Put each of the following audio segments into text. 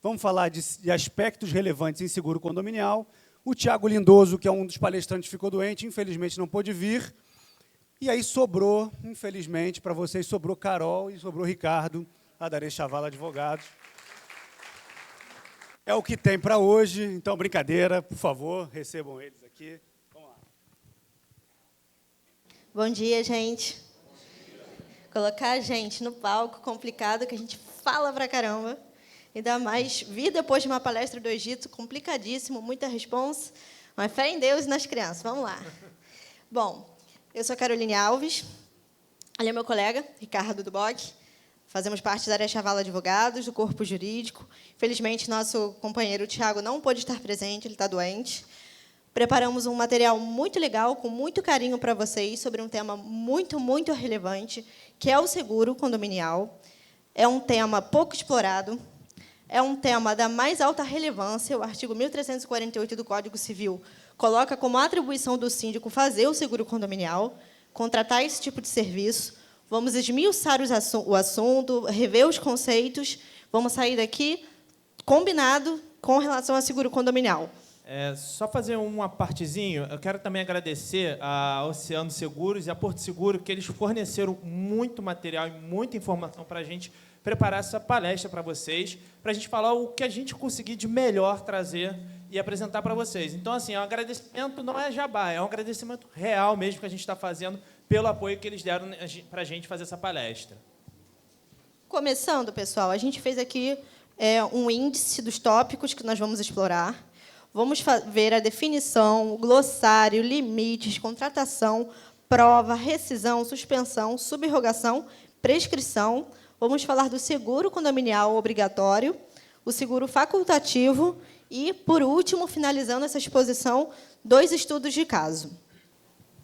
Vamos falar de aspectos relevantes em seguro condominial. O Tiago Lindoso, que é um dos palestrantes, ficou doente, infelizmente não pôde vir. E aí sobrou, infelizmente, para vocês, sobrou Carol e sobrou Ricardo, a da Chavala Advogados. É o que tem para hoje, então, brincadeira, por favor, recebam eles aqui. Vamos lá. Bom dia, gente. Colocar a gente no palco, complicado, que a gente fala pra caramba. Ainda mais vir depois de uma palestra do Egito, complicadíssimo, muita responsa. Mas fé em Deus e nas crianças. Vamos lá. Bom, eu sou Caroline Alves. Ali é meu colega, Ricardo Duboc. Fazemos parte da Chavala Advogados, do corpo jurídico. Infelizmente, nosso companheiro Tiago não pôde estar presente, ele está doente. Preparamos um material muito legal, com muito carinho para vocês, sobre um tema muito, muito relevante, que é o seguro condominial. É um tema pouco explorado, é um tema da mais alta relevância. O artigo 1348 do Código Civil coloca como atribuição do síndico fazer o seguro condominial, contratar esse tipo de serviço. Vamos esmiuçar o assunto, rever os conceitos. Vamos sair daqui combinado com relação a seguro condominial. Só fazer uma partezinho, eu quero também agradecer a Oceano Seguros e a Porto Seguro, que eles forneceram muito material e muita informação para a gente preparar essa palestra para vocês, para a gente falar o que a gente conseguir de melhor trazer e apresentar para vocês. Então, assim, o agradecimento não é jabá, é um agradecimento real mesmo que a gente está fazendo pelo apoio que eles deram para a gente fazer essa palestra. Começando, pessoal, a gente fez aqui um índice dos tópicos que nós vamos explorar. Vamos ver a definição, o glossário, limites, contratação, prova, rescisão, suspensão, subrogação, prescrição. Vamos falar do seguro condominial obrigatório, o seguro facultativo e, por último, finalizando essa exposição, 2 estudos de caso.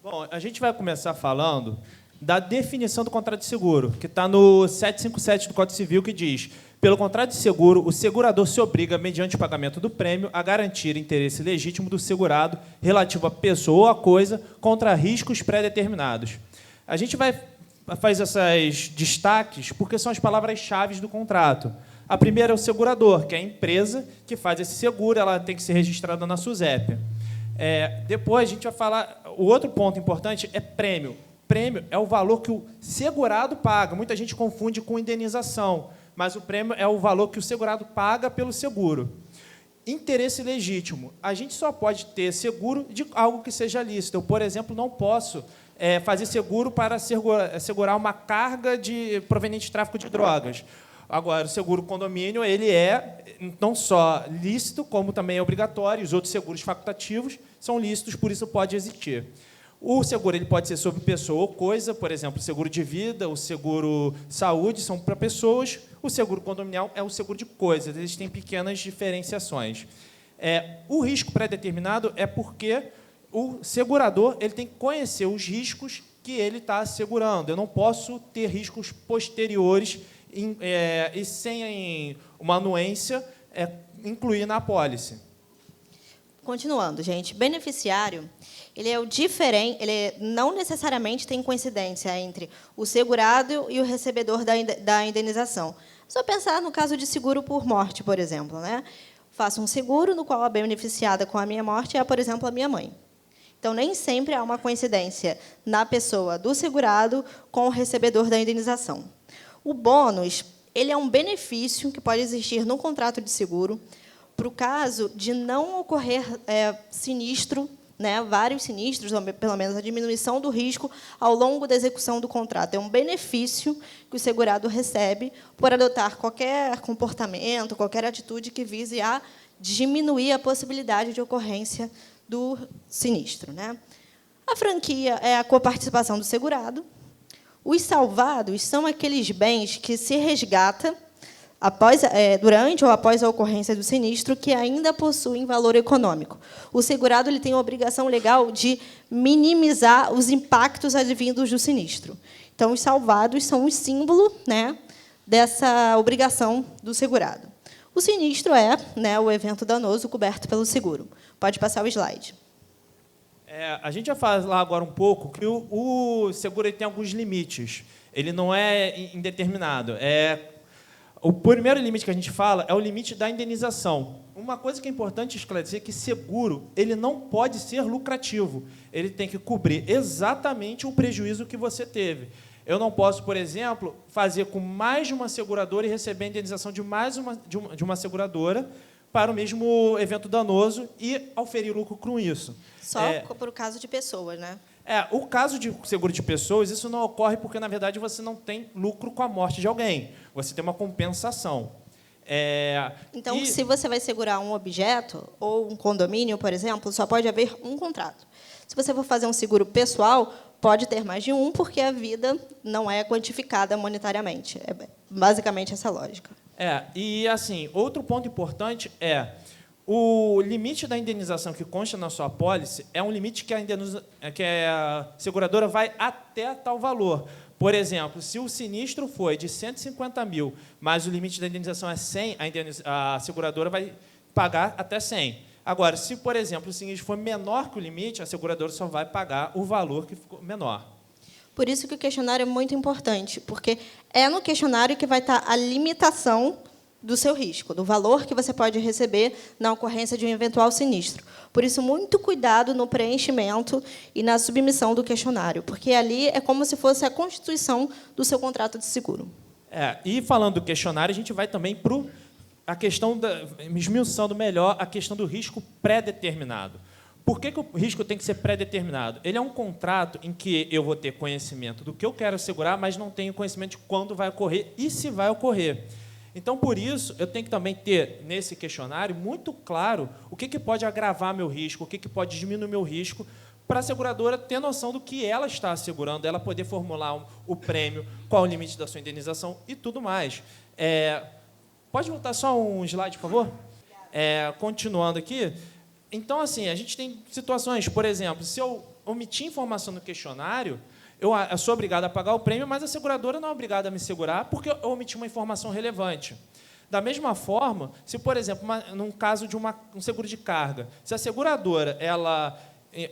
Bom, a gente vai começar falando da definição do contrato de seguro, que está no 757 do Código Civil, que diz: pelo contrato de seguro, o segurador se obriga, mediante o pagamento do prêmio, a garantir interesse legítimo do segurado relativo à pessoa ou à coisa contra riscos pré-determinados. A gente faz esses destaques porque são as palavras-chave do contrato. A primeira é o segurador, que é a empresa que faz esse seguro, ela tem que ser registrada na SUSEP. Depois, a gente vai falar... O outro ponto importante é prêmio. Prêmio é o valor que o segurado paga. Muita gente confunde com indenização, mas o prêmio é o valor que o segurado paga pelo seguro. Interesse legítimo. A gente só pode ter seguro de algo que seja lícito. Eu, por exemplo, não posso fazer seguro para segurar uma carga proveniente de tráfico de drogas. Agora, o seguro condomínio ele é não só lícito, como também é obrigatório. Os outros seguros facultativos são lícitos, por isso pode existir. O seguro ele pode ser sobre pessoa ou coisa, por exemplo, o seguro de vida, o seguro saúde são para pessoas, o seguro condominial é o seguro de coisas, eles têm pequenas diferenciações. O risco pré-determinado é porque o segurador ele tem que conhecer os riscos que ele está assegurando. Eu não posso ter riscos posteriores e sem uma anuência incluir na apólice. Continuando, gente, beneficiário, ele é o diferente, ele não necessariamente tem coincidência entre o segurado e o recebedor da indenização. Só pensar no caso de seguro por morte, por exemplo, né? Faço um seguro no qual a beneficiada com a minha morte é, por exemplo, a minha mãe. Então, nem sempre há uma coincidência na pessoa do segurado com o recebedor da indenização. O bônus, ele é um benefício que pode existir no contrato de seguro para o caso de não ocorrer sinistro, né, vários sinistros, ou pelo menos a diminuição do risco ao longo da execução do contrato. É um benefício que o segurado recebe por adotar qualquer comportamento, qualquer atitude que vise a diminuir a possibilidade de ocorrência do sinistro, né? A franquia é a coparticipação do segurado. Os salvados são aqueles bens que se resgata durante ou após a ocorrência do sinistro que ainda possuem valor econômico. O segurado ele tem a obrigação legal de minimizar os impactos advindos do sinistro. Então, os salvados são o símbolo, né, dessa obrigação do segurado. O sinistro é, né, o evento danoso coberto pelo seguro. Pode passar o slide. A gente vai falar agora um pouco que o seguro ele tem alguns limites. Ele não é indeterminado. O primeiro limite que a gente fala é o limite da indenização. Uma coisa que é importante esclarecer é que seguro ele não pode ser lucrativo. Ele tem que cobrir exatamente o prejuízo que você teve. Eu não posso, por exemplo, fazer com mais de uma seguradora e receber a indenização de mais de uma seguradora para o mesmo evento danoso e auferir lucro com isso. Só por o caso de pessoas, né? O caso de seguro de pessoas, isso não ocorre porque, na verdade, você não tem lucro com a morte de alguém. Você tem uma compensação. Então, se você vai segurar um objeto ou um condomínio, por exemplo, só pode haver um contrato. Se você for fazer um seguro pessoal, pode ter mais de um, porque a vida não é quantificada monetariamente. É basicamente essa lógica. E, assim, outro ponto importante é o limite da indenização que consta na sua apólice é um limite que a seguradora vai até tal valor. Por exemplo, se o sinistro foi de 150 mil, mas o limite da indenização é 100, a seguradora vai pagar até 100. Agora, se, por exemplo, o sinistro for menor que o limite, a seguradora só vai pagar o valor que ficou menor. Por isso que o questionário é muito importante, porque é no questionário que vai estar a limitação do seu risco, do valor que você pode receber na ocorrência de um eventual sinistro. Por isso, muito cuidado no preenchimento e na submissão do questionário, porque ali é como se fosse a constituição do seu contrato de seguro. E falando do questionário, a gente vai também para a questão esmiuçando melhor a questão do risco pré-determinado. Por que o risco tem que ser pré-determinado? Ele é um contrato em que eu vou ter conhecimento do que eu quero segurar, mas não tenho conhecimento de quando vai ocorrer e se vai ocorrer. Então, por isso, eu tenho que também ter, nesse questionário, muito claro o que pode agravar meu risco, o que pode diminuir meu risco, para a seguradora ter noção do que ela está assegurando, ela poder formular o prêmio, qual o limite da sua indenização e tudo mais. Pode voltar só um slide, por favor? Continuando aqui. Então, assim, a gente tem situações, por exemplo, se eu omitir informação no questionário, eu sou obrigado a pagar o prêmio, mas a seguradora não é obrigada a me segurar porque eu omiti uma informação relevante. Da mesma forma, se, por exemplo, num caso de um seguro de carga, se a seguradora,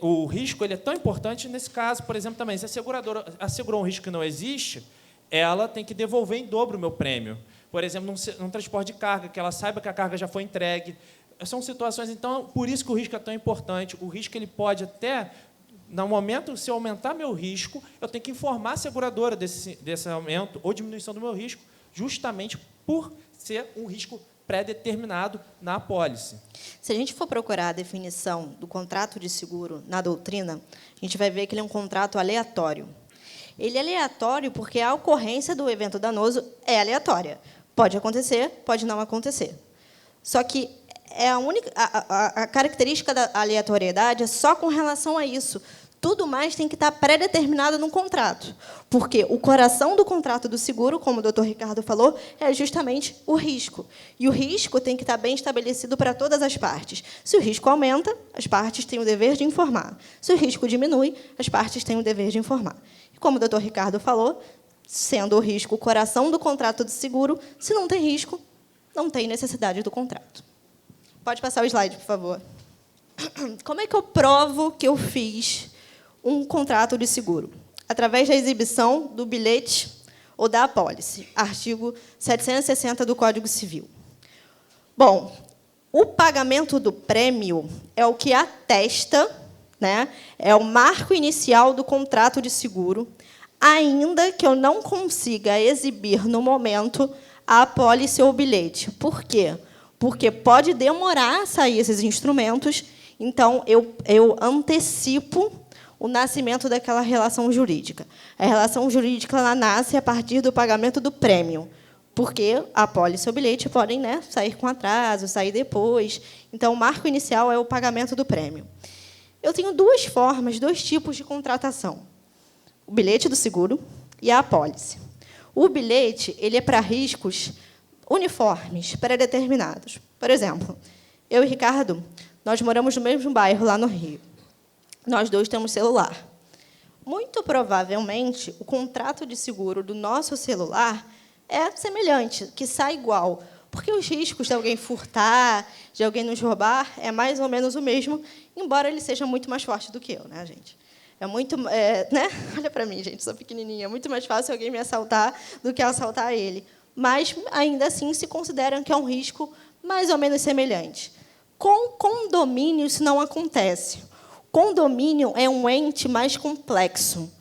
o risco ele é tão importante, nesse caso, por exemplo, também, se a seguradora assegurou um risco que não existe, ela tem que devolver em dobro o meu prêmio. Por exemplo, num transporte de carga, que ela saiba que a carga já foi entregue. São situações, então, por isso que o risco é tão importante. O risco ele pode até... No momento, se eu aumentar meu risco, eu tenho que informar a seguradora desse aumento ou diminuição do meu risco, justamente por ser um risco pré-determinado na apólice. Se a gente for procurar a definição do contrato de seguro na doutrina, a gente vai ver que ele é um contrato aleatório. Ele é aleatório porque a ocorrência do evento danoso é aleatória. Pode acontecer, pode não acontecer. Só que a característica da aleatoriedade é só com relação a isso. Tudo mais tem que estar pré-determinado no contrato, porque o coração do contrato do seguro, como o doutor Ricardo falou, é justamente o risco. E o risco tem que estar bem estabelecido para todas as partes. Se o risco aumenta, as partes têm o dever de informar. Se o risco diminui, as partes têm o dever de informar. E como o doutor Ricardo falou, sendo o risco o coração do contrato de seguro, se não tem risco, não tem necessidade do contrato. Pode passar o slide, por favor. Como é que eu provo que eu fiz um contrato de seguro? Através da exibição do bilhete ou da apólice, artigo 760 do Código Civil. Bom, o pagamento do prêmio é o que atesta, né, é o marco inicial do contrato de seguro, ainda que eu não consiga exibir no momento a apólice ou o bilhete. Por quê? Porque pode demorar a sair esses instrumentos, então eu antecipo o nascimento daquela relação jurídica. A relação jurídica ela nasce a partir do pagamento do prêmio, porque a apólice ou o bilhete podem, né, sair com atraso, sair depois. Então, o marco inicial é o pagamento do prêmio. Eu tenho duas formas, dois tipos de contratação. O bilhete do seguro e a apólice. O bilhete ele é para riscos uniformes, pré-determinados. Por exemplo, eu e Ricardo, nós moramos no mesmo bairro, lá no Rio. Nós dois temos celular. Muito provavelmente, o contrato de seguro do nosso celular é semelhante, que sai igual, porque os riscos de alguém furtar, de alguém nos roubar, é mais ou menos o mesmo, embora ele seja muito mais forte do que eu, né, gente? É muito, né? Olha para mim, gente, sou pequenininha. É muito mais fácil alguém me assaltar do que assaltar ele. mas, ainda assim, se consideram que é um risco mais ou menos semelhante. Com condomínio, isso não acontece. Condomínio é um ente mais complexo.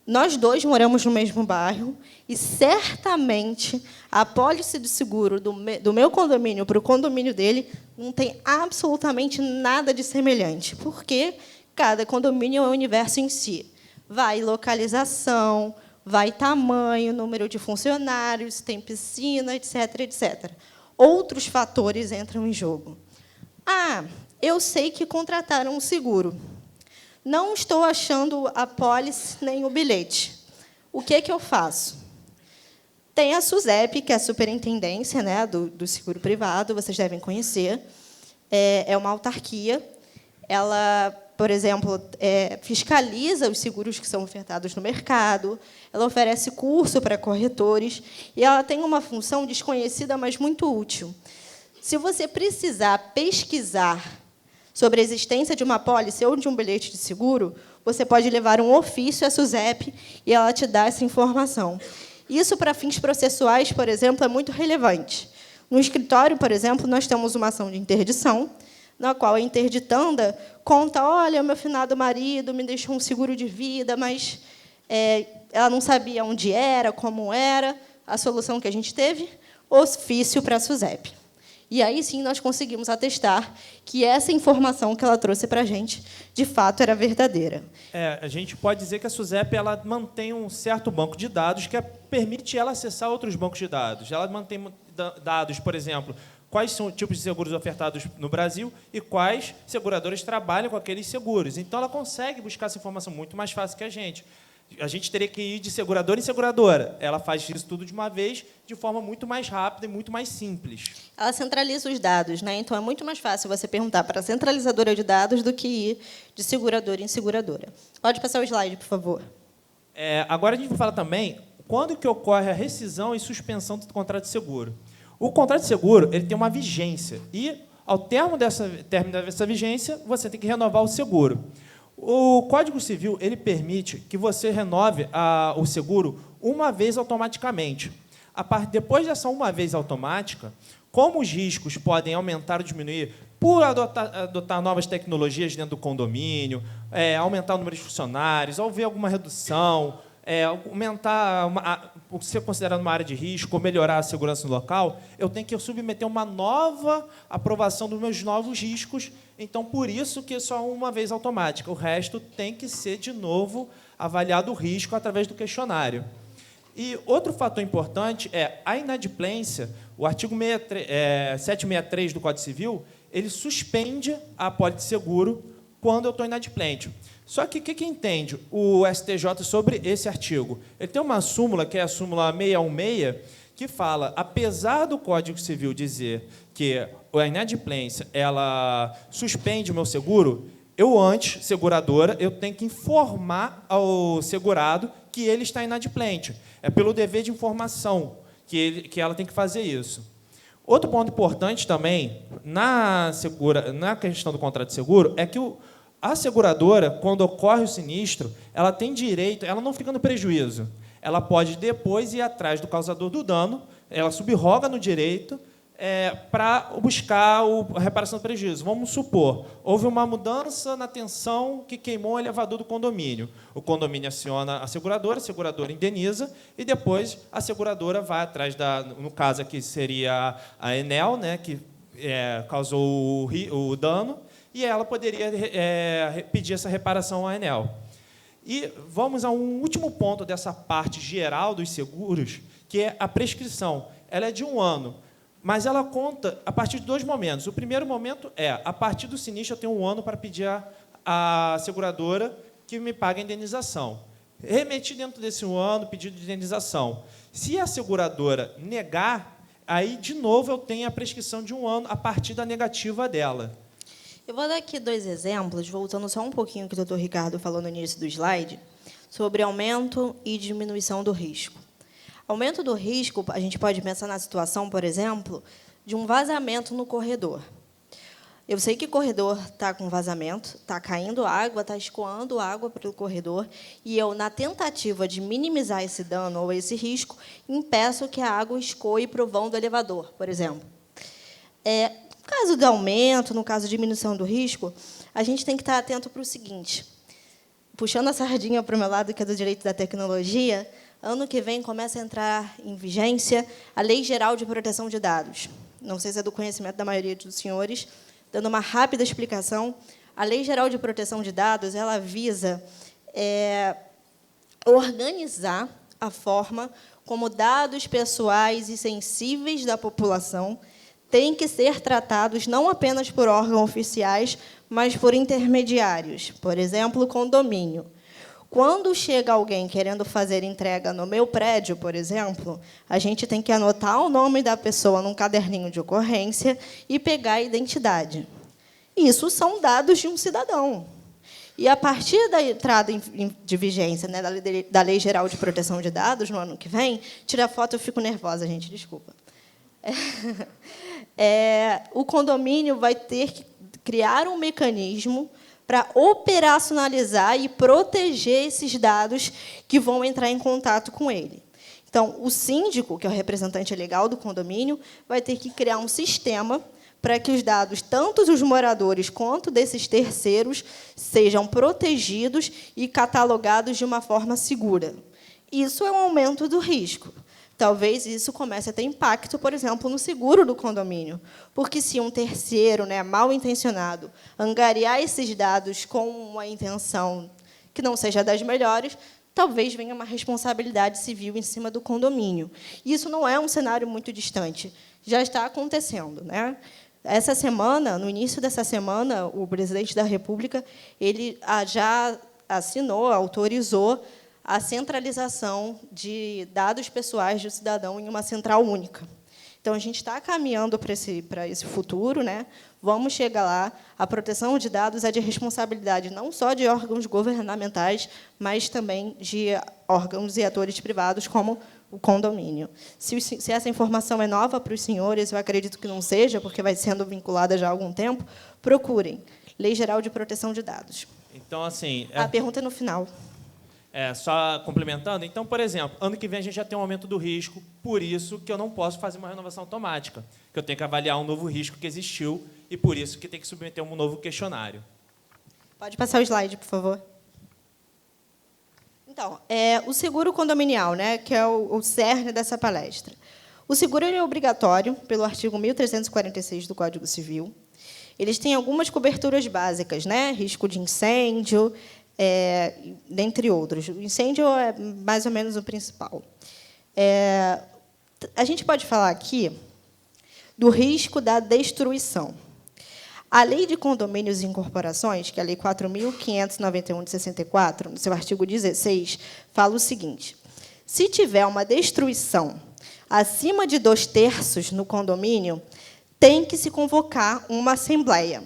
Nós dois moramos no mesmo bairro e, certamente, a apólice de seguro do meu condomínio para o condomínio dele não tem absolutamente nada de semelhante, porque cada condomínio é um universo em si. Vai localização, vai tamanho, número de funcionários, tem piscina, etc., etc. Outros fatores entram em jogo. Ah, eu sei que contrataram um seguro. Não estou achando a apólice nem o bilhete. O que eu faço? Tem a SUSEP, que é a superintendência, né, do seguro privado, vocês devem conhecer. É uma autarquia. Ela, por exemplo, fiscaliza os seguros que são ofertados no mercado, ela oferece curso para corretores, e ela tem uma função desconhecida, mas muito útil. Se você precisar pesquisar sobre a existência de uma apólice ou de um bilhete de seguro, você pode levar um ofício à SUSEP e ela te dá essa informação. Isso, para fins processuais, por exemplo, é muito relevante. No escritório, por exemplo, nós temos uma ação de interdição, na qual a interditanda conta: olha, o meu finado marido me deixou um seguro de vida, mas ela não sabia onde era, como era. A solução que a gente teve? Ofício para a SUSEP. E aí, sim, nós conseguimos atestar que essa informação que ela trouxe para a gente, de fato, era verdadeira. A gente pode dizer que a SUSEP ela mantém um certo banco de dados que permite ela acessar outros bancos de dados. Ela mantém dados, por exemplo, quais são os tipos de seguros ofertados no Brasil e quais seguradoras trabalham com aqueles seguros. Então, ela consegue buscar essa informação muito mais fácil que a gente. A gente teria que ir de seguradora em seguradora. Ela faz isso tudo de uma vez, de forma muito mais rápida e muito mais simples. Ela centraliza os dados, né? Então, é muito mais fácil você perguntar para a centralizadora de dados do que ir de seguradora em seguradora. Pode passar o slide, por favor. Agora, a gente vai falar também quando que ocorre a rescisão e suspensão do contrato de seguro. O contrato de seguro ele tem uma vigência e, ao término dessa vigência, você tem que renovar o seguro. O Código Civil ele permite que você renove o seguro uma vez automaticamente. Depois dessa uma vez automática, como os riscos podem aumentar ou diminuir por adotar novas tecnologias dentro do condomínio, aumentar o número de funcionários, ou ver alguma redução, aumentar o que ser considerado uma área de risco, ou melhorar a segurança no local, eu tenho que submeter uma nova aprovação dos meus novos riscos. Então, por isso que é só uma vez automática. O resto tem que ser, de novo, avaliado o risco através do questionário. E outro fator importante é a inadimplência. O artigo 763 do Código Civil, ele suspende a apólice de seguro quando eu estou inadimplente. Só que o que entende o STJ sobre esse artigo? Ele tem uma súmula, que é a súmula 616, que fala, apesar do Código Civil dizer que a inadimplência ela suspende o meu seguro, eu, antes, seguradora, eu tenho que informar ao segurado que ele está inadimplente. É pelo dever de informação que ela tem que fazer isso. Outro ponto importante também, na questão do contrato de seguro, é que a seguradora, quando ocorre o sinistro, ela tem direito, ela não fica no prejuízo. Ela pode depois ir atrás do causador do dano, ela subroga no direito para buscar a reparação do prejuízo. Vamos supor, houve uma mudança na tensão que queimou o elevador do condomínio. O condomínio aciona a seguradora indeniza, e depois a seguradora vai atrás no caso aqui seria a Enel, né, que causou o dano, e ela poderia pedir essa reparação à Enel. E vamos a um último ponto dessa parte geral dos seguros, que é a prescrição. Ela é de 1 ano, mas ela conta a partir de 2 momentos. O primeiro momento a partir do sinistro, eu tenho 1 ano para pedir à seguradora que me pague a indenização. Remeti dentro desse 1 ano, pedido de indenização. Se a seguradora negar, aí, de novo, eu tenho a prescrição de 1 ano a partir da negativa dela. Eu vou dar aqui 2 exemplos, voltando só um pouquinho ao que o doutor Ricardo falou no início do slide, sobre aumento e diminuição do risco. Aumento do risco, a gente pode pensar na situação, por exemplo, de um vazamento no corredor. Eu sei que o corredor está com vazamento, está caindo água, está escoando água pelo corredor, e eu, na tentativa de minimizar esse dano ou esse risco, impeço que a água escoe para o vão do elevador, por exemplo. No caso de aumento, no caso de diminuição do risco, a gente tem que estar atento para o seguinte. Puxando a sardinha para o meu lado, que é do direito da tecnologia, ano que vem começa a entrar em vigência a Lei Geral de Proteção de Dados. Não sei se é do conhecimento da maioria dos senhores. Dando uma rápida explicação, a Lei Geral de Proteção de Dados ela visa organizar a forma como dados pessoais e sensíveis da população têm que ser tratados não apenas por órgãos oficiais, mas por intermediários, por exemplo, condomínio. Quando chega alguém querendo fazer entrega no meu prédio, por exemplo, a gente tem que anotar o nome da pessoa num caderninho de ocorrência e pegar a identidade. Isso são dados de um cidadão. E, a partir da entrada de vigência, né, da Lei Geral de Proteção de Dados, no ano que vem, tirar foto eu fico nervosa, gente, desculpa. O condomínio vai ter que criar um mecanismo para operacionalizar e proteger esses dados que vão entrar em contato com ele. Então, o síndico, que é o representante legal do condomínio, vai ter que criar um sistema para que os dados, tanto dos moradores quanto desses terceiros, sejam protegidos e catalogados de uma forma segura. Isso é um aumento do risco. Talvez isso comece a ter impacto, por exemplo, no seguro do condomínio. Porque, se um terceiro, mal intencionado, angariar esses dados com uma intenção que não seja das melhores, talvez venha uma responsabilidade civil em cima do condomínio. Isso não é um cenário muito distante. Já está acontecendo. Essa semana, no início dessa semana, o presidente da República ele já assinou, autorizou a centralização de dados pessoais do cidadão em uma central única. Então, a gente está caminhando para esse futuro. Vamos chegar lá. A proteção de dados é de responsabilidade não só de órgãos governamentais, mas também de órgãos e atores privados, como o condomínio. Se essa informação é nova para os senhores, eu acredito que não seja, porque vai sendo vinculada já há algum tempo, procurem. Lei Geral de Proteção de Dados. Então, assim... A pergunta é no final. Só complementando, então, por exemplo, ano que vem a gente já tem um aumento do risco, por isso que eu não posso fazer uma renovação automática, que eu tenho que avaliar um novo risco que existiu e, por isso, que tem que submeter um novo questionário. Pode passar o slide, por favor. Então, o seguro condominial, que é o cerne dessa palestra. O seguro é obrigatório pelo artigo 1346 do Código Civil. Eles têm algumas coberturas básicas, risco de incêndio, dentre outros. O incêndio é mais ou menos o principal. A gente pode falar aqui do risco da destruição. A Lei de Condomínios e Incorporações, que é a Lei 4.591 de 64, no seu artigo 16, fala o seguinte: se tiver uma destruição acima de 2/3 no condomínio, tem que se convocar uma assembleia.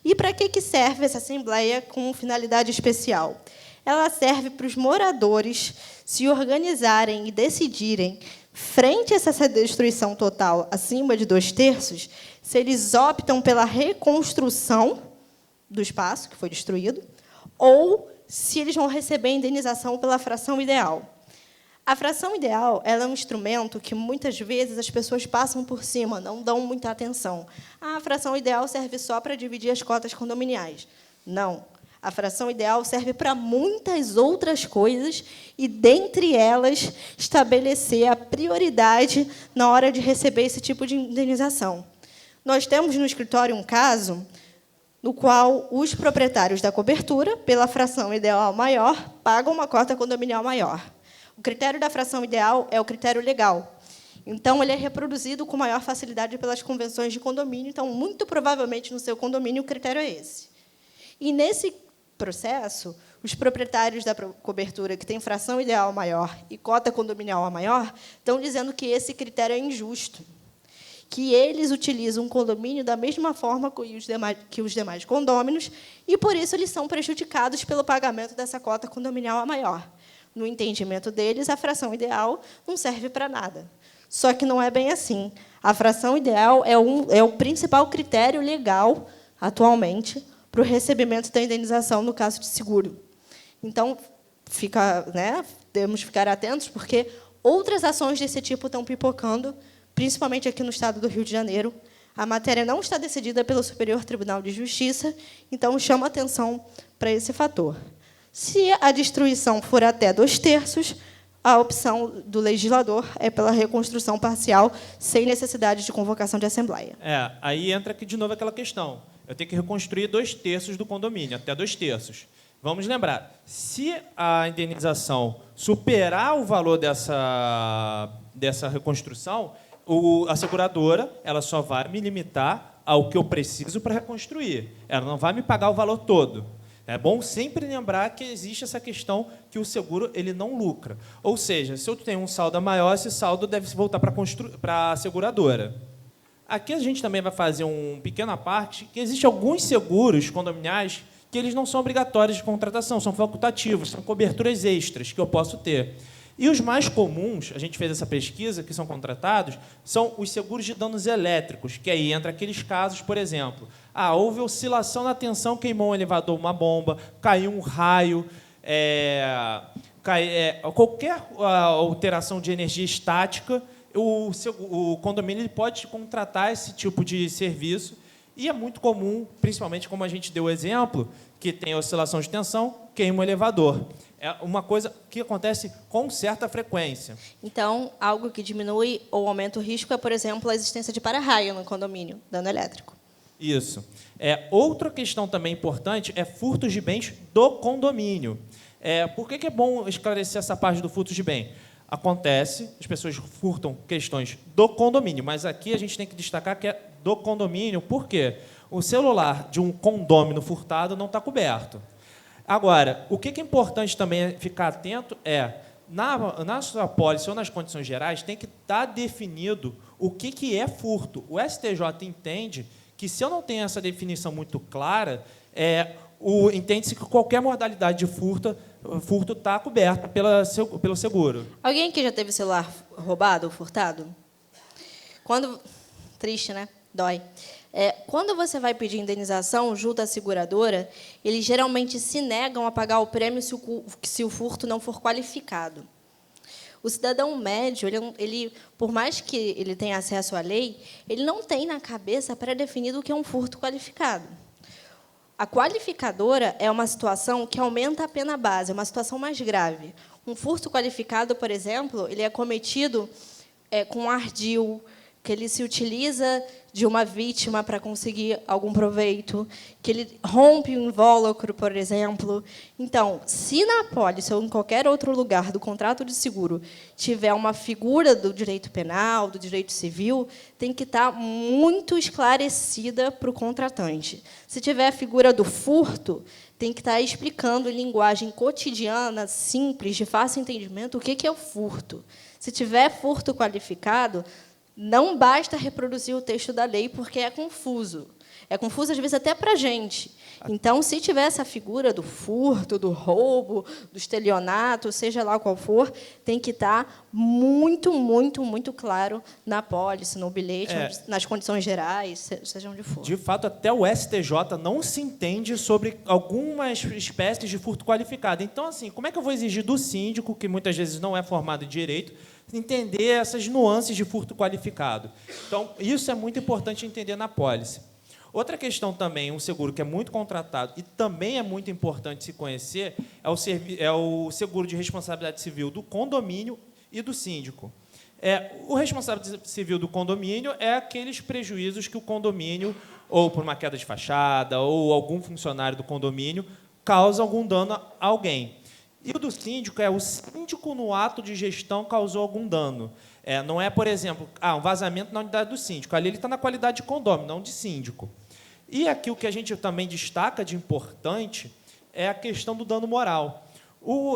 E para que serve essa assembleia com finalidade especial? Ela serve para os moradores se organizarem e decidirem, frente a essa destruição total acima de 2/3, se eles optam pela reconstrução do espaço que foi destruído ou se eles vão receber indenização pela fração ideal. A fração ideal ela é um instrumento que, muitas vezes, as pessoas passam por cima, não dão muita atenção. A fração ideal serve só para dividir as cotas condominiais. Não. A fração ideal serve para muitas outras coisas e, dentre elas, estabelecer a prioridade na hora de receber esse tipo de indenização. Nós temos no escritório um caso no qual os proprietários da cobertura, pela fração ideal maior, pagam uma cota condominial maior. O critério da fração ideal é o critério legal. Então, ele é reproduzido com maior facilidade pelas convenções de condomínio. Então, muito provavelmente, no seu condomínio, o critério é esse. E, nesse processo, os proprietários da cobertura que têm fração ideal maior e cota condominial maior estão dizendo que esse critério é injusto, que eles utilizam o condomínio da mesma forma que os demais condôminos e, por isso, eles são prejudicados pelo pagamento dessa cota condominial maior. No entendimento deles, a fração ideal não serve para nada. Só que não é bem assim. A fração ideal é o principal critério legal atualmente, para o recebimento da indenização no caso de seguro. Então, temos que ficar atentos, porque outras ações desse tipo estão pipocando, principalmente aqui no estado do Rio de Janeiro. A matéria não está decidida pelo Superior Tribunal de Justiça, então chama atenção para esse fator. Se a destruição for até 2/3, a opção do legislador é pela reconstrução parcial, sem necessidade de convocação de assembleia. Aí entra aqui de novo aquela questão. Eu tenho que reconstruir 2/3 do condomínio, até 2/3. Vamos lembrar, se a indenização superar o valor dessa reconstrução, a seguradora ela só vai me limitar ao que eu preciso para reconstruir. Ela não vai me pagar o valor todo. É bom sempre lembrar que existe essa questão que o seguro ele não lucra. Ou seja, se eu tenho um saldo maior, esse saldo deve voltar para a seguradora. Aqui a gente também vai fazer um pequeno à parte, que existem alguns seguros condominiais que eles não são obrigatórios de contratação, são facultativos, são coberturas extras que eu posso ter. E os mais comuns, a gente fez essa pesquisa, que são contratados, são os seguros de danos elétricos, que aí entra aqueles casos, por exemplo, houve oscilação na tensão, queimou um elevador, uma bomba, caiu um raio, qualquer alteração de energia estática, o condomínio ele pode contratar esse tipo de serviço. E é muito comum, principalmente como a gente deu o exemplo, que tem oscilação de tensão, queima o elevador. É uma coisa que acontece com certa frequência. Então, algo que diminui ou aumenta o risco é, por exemplo, a existência de para-raio no condomínio, dano elétrico. Isso. Outra questão também importante é furtos de bens do condomínio. Por que é bom esclarecer essa parte do furto de bem? Acontece, as pessoas furtam questões do condomínio, mas aqui a gente tem que destacar que é do condomínio, por quê? O celular de um condômino furtado não está coberto. Agora, o que é importante também ficar atento na sua apólice ou nas condições gerais, tem que estar definido o que é furto. O STJ entende que, se eu não tenho essa definição muito clara, entende-se que qualquer modalidade de furto está coberto pelo seguro. Alguém aqui já teve celular roubado ou furtado? Triste, né? Dói. Quando você vai pedir indenização junto à seguradora, eles geralmente se negam a pagar o prêmio se o furto não for qualificado. O cidadão médio, ele, por mais que ele tenha acesso à lei, ele não tem na cabeça pré-definido o que é um furto qualificado. A qualificadora é uma situação que aumenta a pena base, é uma situação mais grave. Um furto qualificado, por exemplo, ele é cometido com ardil, que ele se utiliza de uma vítima para conseguir algum proveito, que ele rompe um invólucro, por exemplo. Então, se na apólice ou em qualquer outro lugar do contrato de seguro tiver uma figura do direito penal, do direito civil, tem que estar muito esclarecida para o contratante. Se tiver a figura do furto, tem que estar explicando em linguagem cotidiana, simples, de fácil entendimento, o que é o furto. Se tiver furto qualificado, não basta reproduzir o texto da lei, porque é confuso. É confuso, às vezes, até para a gente. Então, se tiver essa figura do furto, do roubo, do estelionato, seja lá qual for, tem que estar muito, muito, muito claro na apólice, no bilhete, nas condições gerais, seja onde for. De fato, até o STJ não se entende sobre algumas espécies de furto qualificado. Então, assim, como é que eu vou exigir do síndico, que muitas vezes não é formado em direito, entender essas nuances de furto qualificado? Então, isso é muito importante entender na apólice. Outra questão também, um seguro que é muito contratado e também é muito importante se conhecer, é o seguro de responsabilidade civil do condomínio e do síndico. O responsável civil do condomínio é aqueles prejuízos que o condomínio, ou por uma queda de fachada, ou algum funcionário do condomínio, causa algum dano a alguém. E o do síndico é o síndico, no ato de gestão, causou algum dano. Não é, por exemplo, um vazamento na unidade do síndico. Ali ele está na qualidade de condômino, não de síndico. E aqui o que a gente também destaca de importante é a questão do dano moral.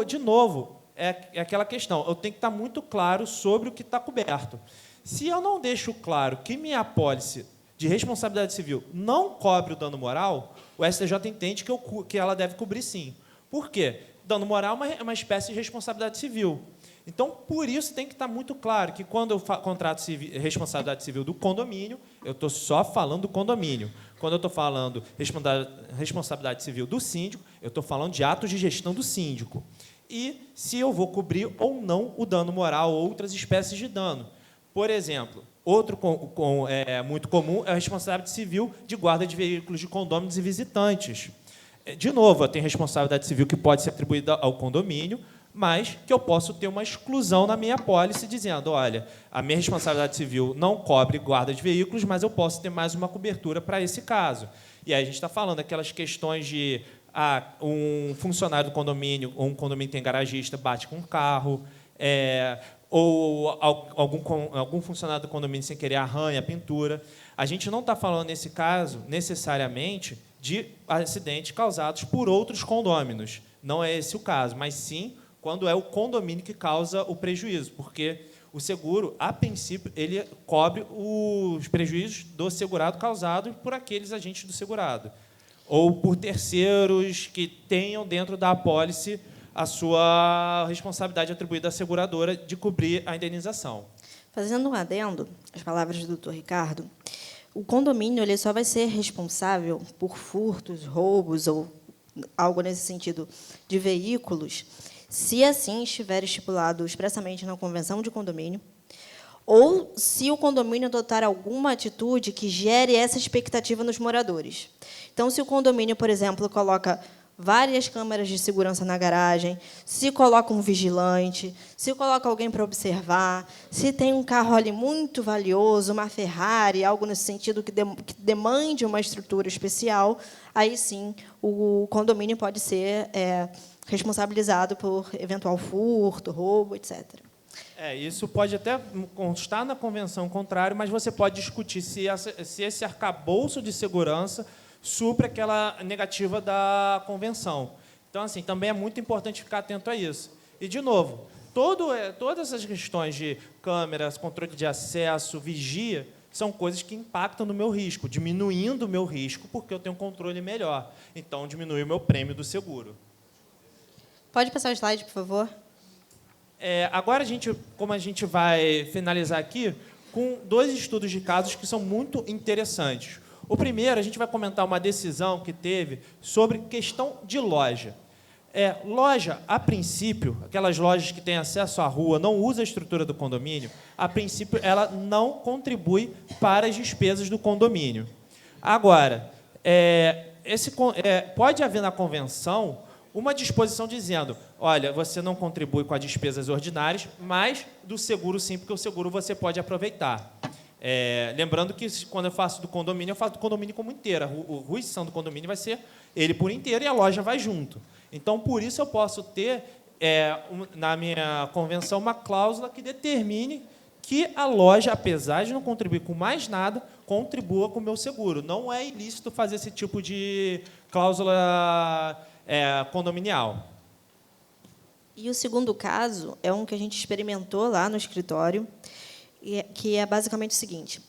De novo, é aquela questão, eu tenho que estar muito claro sobre o que está coberto. Se eu não deixo claro que minha apólice de responsabilidade civil não cobre o dano moral, o STJ entende que ela deve cobrir sim. Por quê? Dano moral é uma espécie de responsabilidade civil. Então, por isso, tem que estar muito claro que, quando eu contrato responsabilidade civil do condomínio, eu estou só falando do condomínio. Quando eu estou falando responsabilidade civil do síndico, eu estou falando de atos de gestão do síndico. E se eu vou cobrir ou não o dano moral ou outras espécies de dano. Por exemplo, outro muito comum é a responsabilidade civil de guarda de veículos de condôminos e visitantes. De novo, eu tenho responsabilidade civil que pode ser atribuída ao condomínio, mas que eu posso ter uma exclusão na minha apólice, dizendo, olha, a minha responsabilidade civil não cobre guarda de veículos, mas eu posso ter mais uma cobertura para esse caso. E aí a gente está falando aquelas questões de um funcionário do condomínio, ou um condomínio tem garagista, bate com um carro, ou algum funcionário do condomínio sem querer arranha a pintura. A gente não está falando, nesse caso, necessariamente, de acidentes causados por outros condôminos. Não é esse o caso, mas sim quando é o condomínio que causa o prejuízo, porque o seguro, a princípio, ele cobre os prejuízos do segurado causados por aqueles agentes do segurado, ou por terceiros que tenham dentro da apólice a sua responsabilidade atribuída à seguradora de cobrir a indenização. Fazendo um adendo, as palavras do doutor Ricardo, o condomínio ele só vai ser responsável por furtos, roubos ou algo nesse sentido de veículos, se assim estiver estipulado expressamente na convenção de condomínio, ou se o condomínio adotar alguma atitude que gere essa expectativa nos moradores. Então, se o condomínio, por exemplo, coloca várias câmeras de segurança na garagem, se coloca um vigilante, se coloca alguém para observar, se tem um carro ali muito valioso, uma Ferrari, algo nesse sentido que demande uma estrutura especial, aí sim o condomínio pode ser responsabilizado por eventual furto, roubo, etc. Isso pode até constar na convenção contrário, mas você pode discutir se esse arcabouço de segurança supre aquela negativa da convenção. Então, assim, também é muito importante ficar atento a isso. E, de novo, todas essas questões de câmeras, controle de acesso, vigia, são coisas que impactam no meu risco, diminuindo o meu risco, porque eu tenho um controle melhor. Então, diminui o meu prêmio do seguro. Pode passar o slide, por favor? Agora, como a gente vai finalizar aqui, com 2 estudos de casos que são muito interessantes. O primeiro, a gente vai comentar uma decisão que teve sobre questão de loja. Loja, a princípio, aquelas lojas que têm acesso à rua, não usam a estrutura do condomínio, a princípio, ela não contribui para as despesas do condomínio. Agora, pode haver na convenção uma disposição dizendo, olha, você não contribui com as despesas ordinárias, mas do seguro sim, porque o seguro você pode aproveitar. Lembrando que, quando eu faço do condomínio, eu faço do condomínio como inteiro. A ruição do condomínio vai ser ele por inteiro e a loja vai junto. Então, por isso, eu posso ter, na minha convenção, uma cláusula que determine que a loja, apesar de não contribuir com mais nada, contribua com o meu seguro. Não é ilícito fazer esse tipo de cláusula condominial. E o segundo caso é um que a gente experimentou lá no escritório, que é basicamente o seguinte: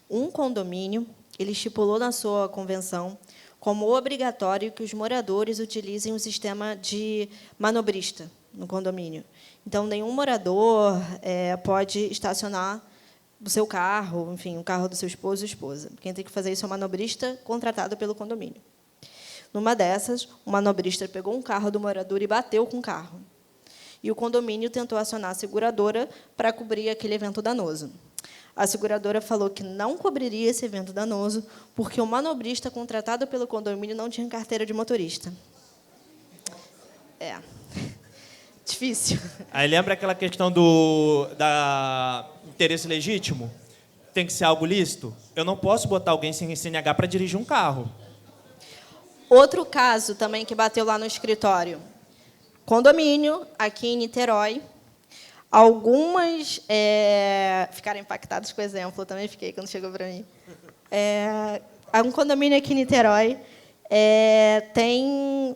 um condomínio ele estipulou na sua convenção como obrigatório que os moradores utilizem o sistema de manobrista no condomínio. Então, nenhum morador pode estacionar o seu carro, enfim, o carro do seu esposo ou esposa. Quem tem que fazer isso é o manobrista contratado pelo condomínio. Numa dessas, o manobrista pegou um carro do morador e bateu com o carro. E o condomínio tentou acionar a seguradora para cobrir aquele evento danoso. A seguradora falou que não cobriria esse evento danoso porque o manobrista contratado pelo condomínio não tinha carteira de motorista. Difícil. Aí lembra aquela questão da interesse legítimo? Tem que ser algo lícito? Eu não posso botar alguém sem CNH para dirigir um carro. Outro caso também que bateu lá no escritório. Condomínio, aqui em Niterói. Algumas ficaram impactadas com o exemplo, eu também fiquei quando chegou para mim. Um condomínio aqui em Niterói tem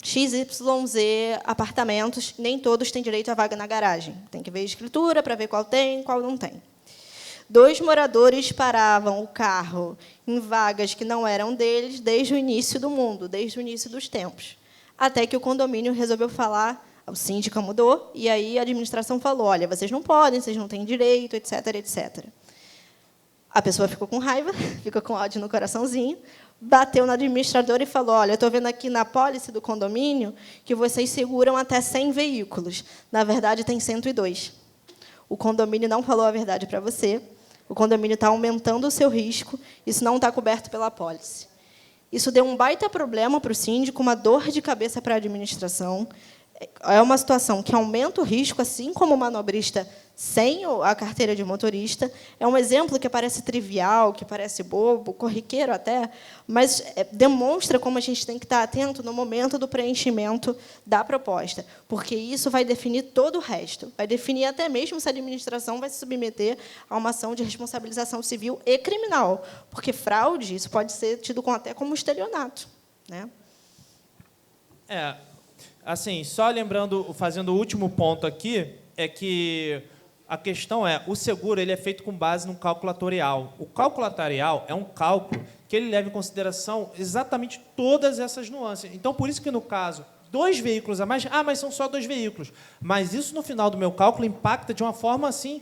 XYZ apartamentos, nem todos têm direito à vaga na garagem. Tem que ver a escritura para ver qual tem e qual não tem. 2 moradores paravam o carro em vagas que não eram deles desde o início do mundo, desde o início dos tempos. Até que o condomínio resolveu falar, o síndico mudou, e aí a administração falou, olha, vocês não podem, vocês não têm direito, etc., etc. A pessoa ficou com raiva, ficou com ódio no coraçãozinho, bateu no administrador e falou: olha, eu estou vendo aqui na apólice do condomínio que vocês seguram até 100 veículos. Na verdade, tem 102. O condomínio não falou a verdade para você, o condomínio está aumentando o seu risco, isso não está coberto pela apólice. Isso deu um baita problema para o síndico, uma dor de cabeça para a administração. É uma situação que aumenta o risco, assim como o manobrista sem a carteira de motorista. É um exemplo que parece trivial, que parece bobo, corriqueiro até, mas demonstra como a gente tem que estar atento no momento do preenchimento da proposta, porque isso vai definir todo o resto, vai definir até mesmo se a administração vai se submeter a uma ação de responsabilização civil e criminal, porque fraude, isso pode ser tido até como estelionato, né? Assim, só lembrando, fazendo o último ponto aqui, é que a questão é, o seguro ele é feito com base num cálculo atuarial. O cálculo atuarial é um cálculo que ele leva em consideração exatamente todas essas nuances. Então, por isso que, no caso, 2 veículos a mais, mas são só 2 veículos. Mas isso, no final do meu cálculo, impacta de uma forma assim,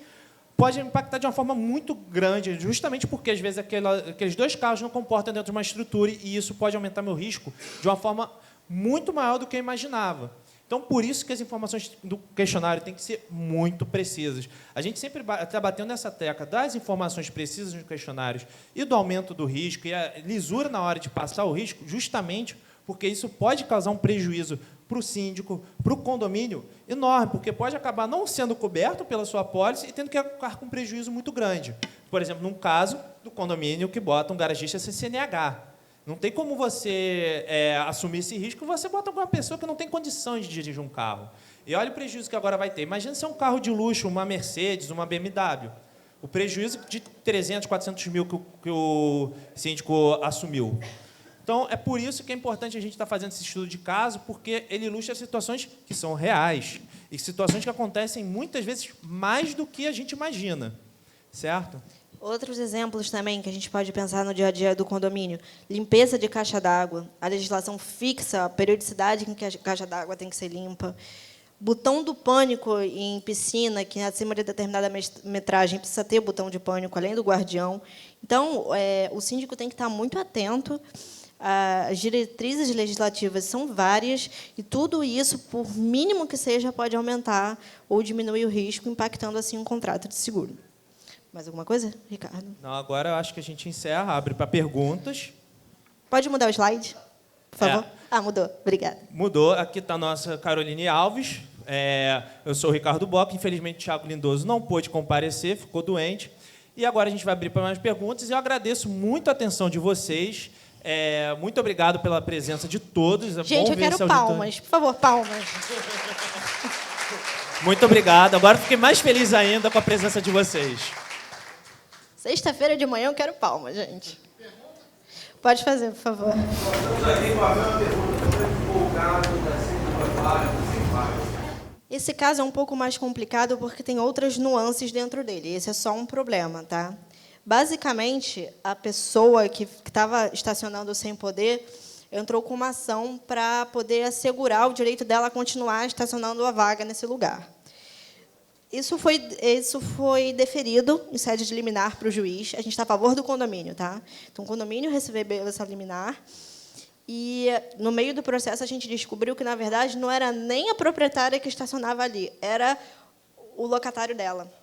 pode impactar de uma forma muito grande, justamente porque, às vezes, aqueles 2 carros não comportam dentro de uma estrutura e isso pode aumentar meu risco de uma forma muito maior do que eu imaginava. Então, por isso que as informações do questionário têm que ser muito precisas. A gente sempre está batendo nessa tecla das informações precisas nos questionários e do aumento do risco e a lisura na hora de passar o risco, justamente porque isso pode causar um prejuízo para o síndico, para o condomínio, enorme, porque pode acabar não sendo coberto pela sua apólice e tendo que arcar com um prejuízo muito grande. Por exemplo, num caso do condomínio que bota um garagista sem CNH. Não tem como você assumir esse risco, você bota alguma pessoa que não tem condições de dirigir um carro. E olha o prejuízo que agora vai ter. Imagina se é um carro de luxo, uma Mercedes, uma BMW. O prejuízo de 300, 400 mil que o síndico assumiu. Então, é por isso que é importante a gente estar fazendo esse estudo de caso, porque ele ilustra situações que são reais e situações que acontecem, muitas vezes, mais do que a gente imagina. Certo? Outros exemplos também que a gente pode pensar no dia a dia do condomínio. Limpeza de caixa d'água. A legislação fixa a periodicidade em que a caixa d'água tem que ser limpa. Botão do pânico em piscina, que acima de determinada metragem precisa ter botão de pânico, além do guardião. Então, o síndico tem que estar muito atento. As diretrizes legislativas são várias e tudo isso, por mínimo que seja, pode aumentar ou diminuir o risco, impactando assim um contrato de seguro. Mais alguma coisa, Ricardo? Não, agora eu acho que a gente encerra, abre para perguntas. Pode mudar o slide, por favor? Mudou. Obrigada. Mudou. Aqui está a nossa Caroline Alves. Eu sou o Ricardo Bock. Infelizmente, o Thiago Lindoso não pôde comparecer, ficou doente. E agora a gente vai abrir para mais perguntas. E eu agradeço muito a atenção de vocês. Muito obrigado pela presença de todos. Gente, eu quero palmas. Por favor, palmas. Muito obrigado. Agora fiquei mais feliz ainda com a presença de vocês. Sexta-feira de manhã eu quero palmas, gente. Pode fazer, por favor. Esse caso é um pouco mais complicado porque tem outras nuances dentro dele. Esse é só um problema, tá? Basicamente, a pessoa que estava estacionando sem poder entrou com uma ação para poder assegurar o direito dela a continuar estacionando a vaga nesse lugar. Isso foi deferido em sede de liminar para o juiz. A gente está a favor do condomínio, tá? Então, o condomínio recebeu essa liminar e, no meio do processo, a gente descobriu que, na verdade, não era nem a proprietária que estacionava ali, era o locatário dela.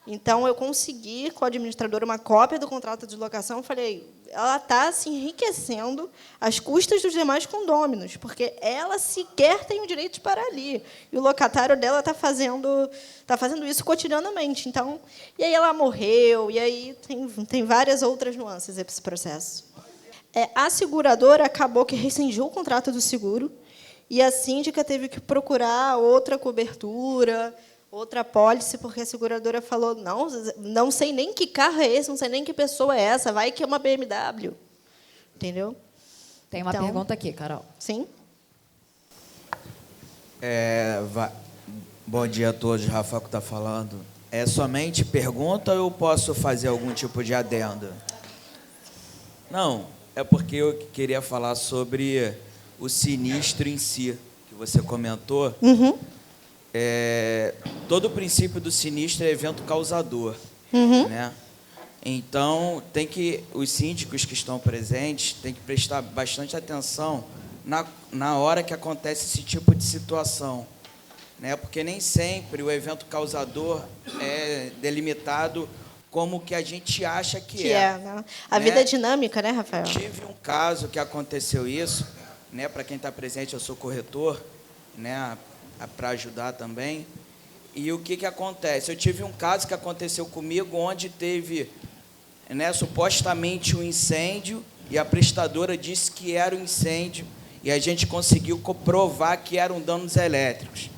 Então, eu consegui, com a administradora, uma cópia do contrato de locação. Falei, ela está se enriquecendo às custas dos demais condôminos, porque ela sequer tem o direito de parar ali. E o locatário dela está fazendo isso cotidianamente. Então, e aí ela morreu, e aí tem várias outras nuances esse processo. A seguradora acabou que rescindiu o contrato do seguro, e a síndica teve que procurar outra cobertura, outra apólice, porque a seguradora falou, não sei nem que carro é esse, não sei nem que pessoa é essa, vai que é uma BMW. Entendeu? Tem uma pergunta aqui, Carol. Sim? Bom dia a todos, Rafael que está falando. É somente pergunta ou eu posso fazer algum tipo de adendo? Não, é porque eu queria falar sobre o sinistro em si, que você comentou. Uhum. Todo o princípio do sinistro é evento causador, Uhum. né? Então, os síndicos que estão presentes têm que prestar bastante atenção na hora que acontece esse tipo de situação, né? Porque nem sempre o evento causador é delimitado como que a gente acha que é. Né? A vida é dinâmica, né, Rafael? Tive um caso que aconteceu isso, né? Para quem está presente, eu sou corretor, né? Para ajudar também. E o que acontece? Eu tive um caso que aconteceu comigo, onde teve, né, supostamente um incêndio, e a prestadora disse que era um incêndio, e a gente conseguiu comprovar que eram danos elétricos.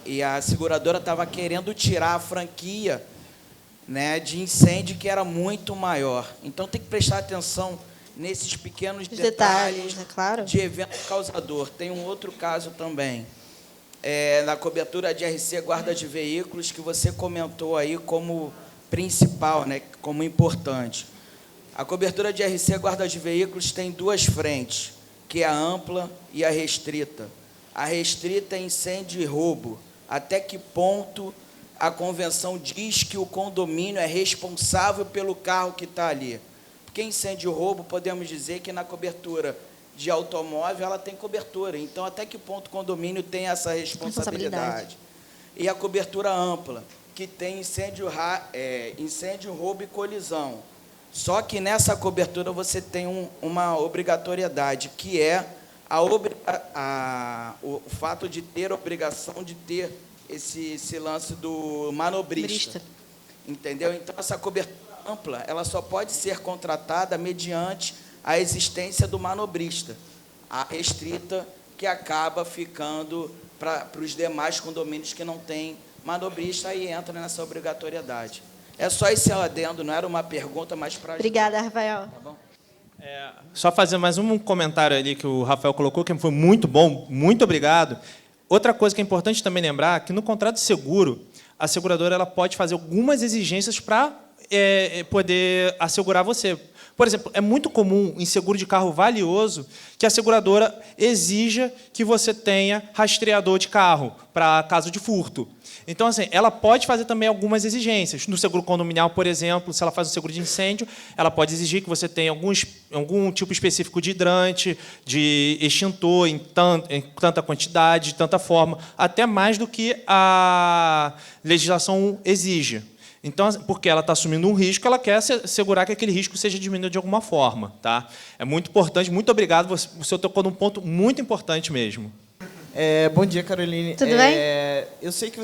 E a seguradora estava querendo tirar a franquia, né, de incêndio, que era muito maior. Então, tem que prestar atenção nesses pequenos detalhes, né, claro, de evento causador. Tem um outro caso também, na cobertura de RC Guarda de Veículos, que você comentou aí como principal, né, como importante. A cobertura de RC Guarda de Veículos tem duas frentes, que é a ampla e a restrita. A restrita é incêndio e roubo. Até que ponto a convenção diz que o condomínio é responsável pelo carro que está ali? Porque incêndio e roubo, podemos dizer que na cobertura de automóvel ela tem cobertura. Então, até que ponto o condomínio tem essa responsabilidade? E a cobertura ampla, que tem incêndio, roubo e colisão. Só que nessa cobertura você tem uma obrigatoriedade, que é o fato de ter a obrigação de ter esse lance do manobrista. Entendeu? Então, essa cobertura ampla, ela só pode ser contratada mediante a existência do manobrista. A restrita, que acaba ficando para os demais condomínios que não têm manobrista, aí entra nessa obrigatoriedade. É só esse adendo, não era uma pergunta, mas para... Obrigada, Rafael. Tá bom? Só fazer mais um comentário ali que o Rafael colocou, que foi muito bom, muito obrigado. Outra coisa que é importante também lembrar, que no contrato de seguro, a seguradora ela pode fazer algumas exigências para poder assegurar você. Por exemplo, é muito comum em seguro de carro valioso que a seguradora exija que você tenha rastreador de carro para caso de furto. Então, assim, ela pode fazer também algumas exigências. No seguro condominial, por exemplo, se ela faz um seguro de incêndio, ela pode exigir que você tenha algum tipo específico de hidrante, de extintor em tanta quantidade, de tanta forma, até mais do que a legislação exige. Então, porque ela está assumindo um risco, ela quer assegurar que aquele risco seja diminuído de alguma forma. Tá? É muito importante, muito obrigado, você tocou num ponto muito importante mesmo. Bom dia, Caroline. Tudo bem? Eu sei que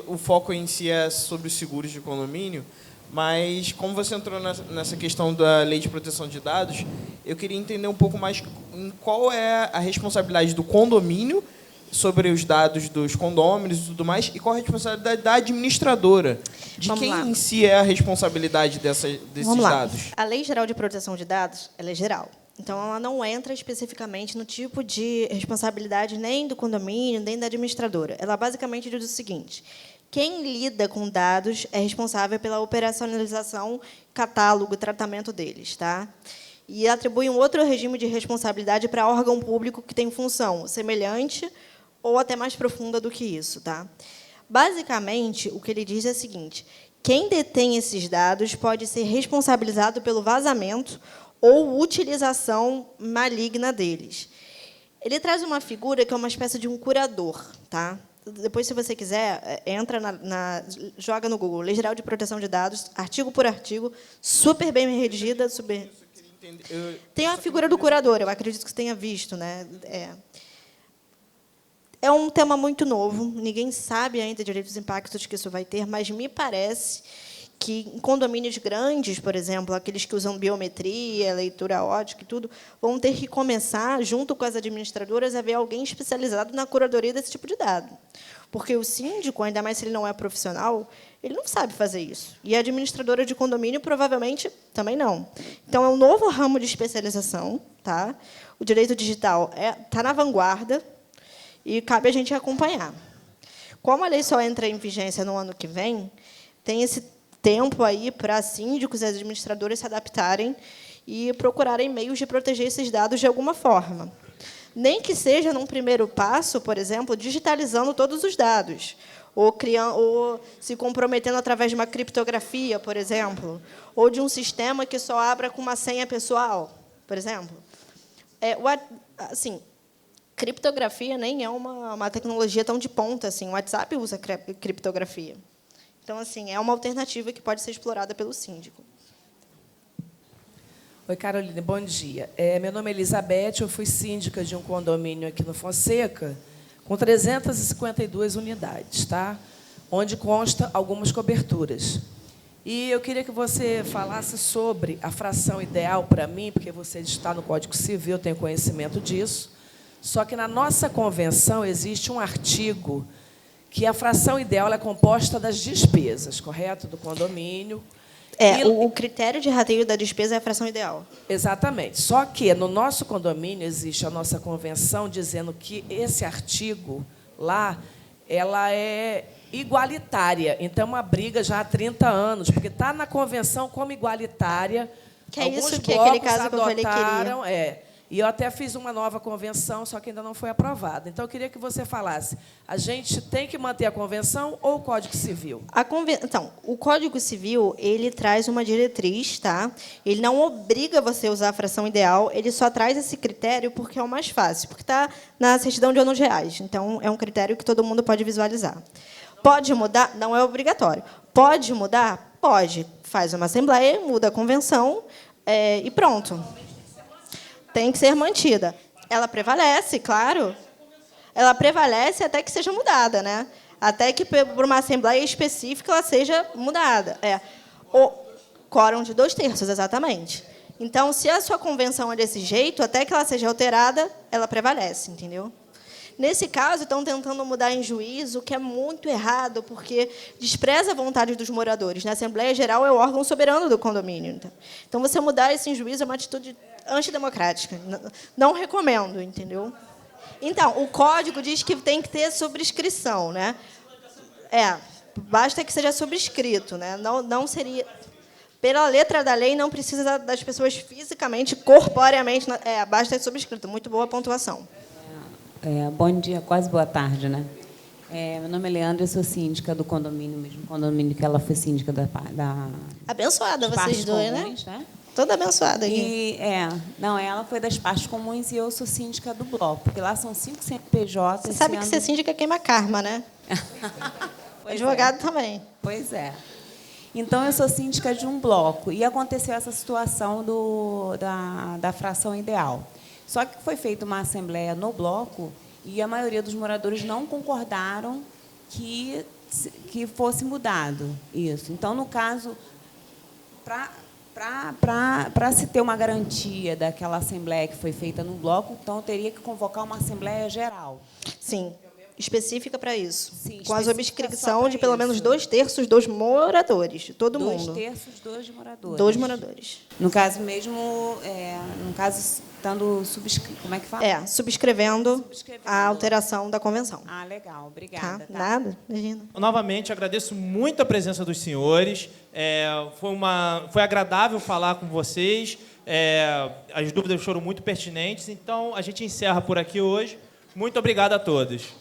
o foco em si é sobre os seguros de condomínio, mas como você entrou nessa questão da Lei de Proteção de Dados, eu queria entender um pouco mais qual é a responsabilidade do condomínio sobre os dados dos condôminos e tudo mais, e qual a responsabilidade da administradora, de Vamos quem lá. em si é a responsabilidade desses Vamos lá. dados. A Lei Geral de Proteção de Dados, ela é geral. Então, ela não entra especificamente no tipo de responsabilidade nem do condomínio, nem da administradora. Ela basicamente diz o seguinte: quem lida com dados é responsável pela operacionalização, catálogo, tratamento deles, tá? E atribui um outro regime de responsabilidade para órgão público que tem função semelhante ou até mais profunda do que isso, tá? Basicamente, o que ele diz é o seguinte: quem detém esses dados pode ser responsabilizado pelo vazamento ou utilização maligna deles. Ele traz uma figura que é uma espécie de um curador, tá? Depois, se você quiser, entra joga no Google, Lei Geral de Proteção de Dados, artigo por artigo, super bem redigida, super... Tem a figura do curador, eu acredito que você tenha visto, né? É um tema muito novo, ninguém sabe ainda direito os impactos que isso vai ter, mas me parece que em condomínios grandes, por exemplo, aqueles que usam biometria, leitura ótica e tudo, vão ter que começar, junto com as administradoras, a ver alguém especializado na curadoria desse tipo de dado. Porque o síndico, ainda mais se ele não é profissional, ele não sabe fazer isso. E a administradora de condomínio, provavelmente, também não. Então, é um novo ramo de especialização. Tá? O direito digital está na vanguarda e cabe a gente acompanhar. Como a lei só entra em vigência no ano que vem, tem esse tempo aí para síndicos e administradores se adaptarem e procurarem meios de proteger esses dados de alguma forma. Nem que seja, num primeiro passo, por exemplo, digitalizando todos os dados, ou se comprometendo através de uma criptografia, por exemplo, ou de um sistema que só abra com uma senha pessoal, por exemplo. Assim, criptografia nem é uma tecnologia tão de ponta assim. O WhatsApp usa criptografia. Então, assim, é uma alternativa que pode ser explorada pelo síndico. Oi, Caroline, bom dia. Meu nome é Elizabeth, eu fui síndica de um condomínio aqui no Fonseca, com 352 unidades, tá? Onde consta algumas coberturas. E eu queria que você falasse sobre a fração ideal para mim, porque você está no Código Civil, eu tenho conhecimento disso, só que na nossa convenção existe um artigo que a fração ideal é composta das despesas, correto? Do condomínio. O critério de rateio da despesa é a fração ideal. Exatamente. Só que no nosso condomínio existe a nossa convenção dizendo que esse artigo lá, ela é igualitária. Então, é uma briga já há 30 anos, porque está na convenção como igualitária. Que é Alguns isso que é aquele blocos caso que eu falei que adotaram, queria. E eu até fiz uma nova convenção, só que ainda não foi aprovada. Então, eu queria que você falasse, a gente tem que manter a convenção ou o Código Civil? Então, o Código Civil, ele traz uma diretriz, tá? Ele não obriga você a usar a fração ideal, ele só traz esse critério porque é o mais fácil, porque está na certidão de anos reais. Então, é um critério que todo mundo pode visualizar. Pode mudar? Não é obrigatório. Pode mudar? Pode. Faz uma assembleia, muda a convenção e pronto. Tem que ser mantida. Ela prevalece, claro. Ela prevalece até que seja mudada, né? Até que, por uma assembleia específica, ela seja mudada. O quórum de 2/3, exatamente. Então, se a sua convenção é desse jeito, até que ela seja alterada, ela prevalece, entendeu? Nesse caso, estão tentando mudar em juízo, o que é muito errado, porque despreza a vontade dos moradores. A Assembleia Geral é o órgão soberano do condomínio. Então, você mudar isso em juízo é uma atitude antidemocrática. Não recomendo, entendeu? Então, o código diz que tem que ter subscrição, né? Basta que seja subscrito, né? Não seria... Pela letra da lei, não precisa das pessoas fisicamente, corporeamente... basta ser subscrito. Muito boa pontuação. Bom dia, quase boa tarde, né? Meu nome é Leandra, eu sou síndica do condomínio, mesmo condomínio que ela foi síndica da Abençoada das vocês partes dois, comuns, né? Toda abençoada aqui. Não, ela foi das partes comuns e eu sou síndica do bloco, porque lá são 5 CNPJs. Você sabe que ser síndica queima karma, né? Advogado também. Pois é. Então, eu sou síndica de um bloco e aconteceu essa situação da fração ideal. Só que foi feita uma assembleia no bloco e a maioria dos moradores não concordaram que fosse mudado isso. Então, no caso, para se ter uma garantia daquela assembleia que foi feita no bloco, então, eu teria que convocar uma assembleia geral. Sim, específica para isso. Sim, com a subscrição de pelo menos 2/3 dos moradores, de todo mundo. 2/3 dos moradores. Dos moradores. No caso mesmo, estando como é que fala? Subscrevendo a alteração da convenção. Legal, obrigada. Tá? Nada, imagina. Novamente, agradeço muito a presença dos senhores. Foi agradável falar com vocês. As dúvidas foram muito pertinentes. Então, a gente encerra por aqui hoje. Muito obrigado a todos.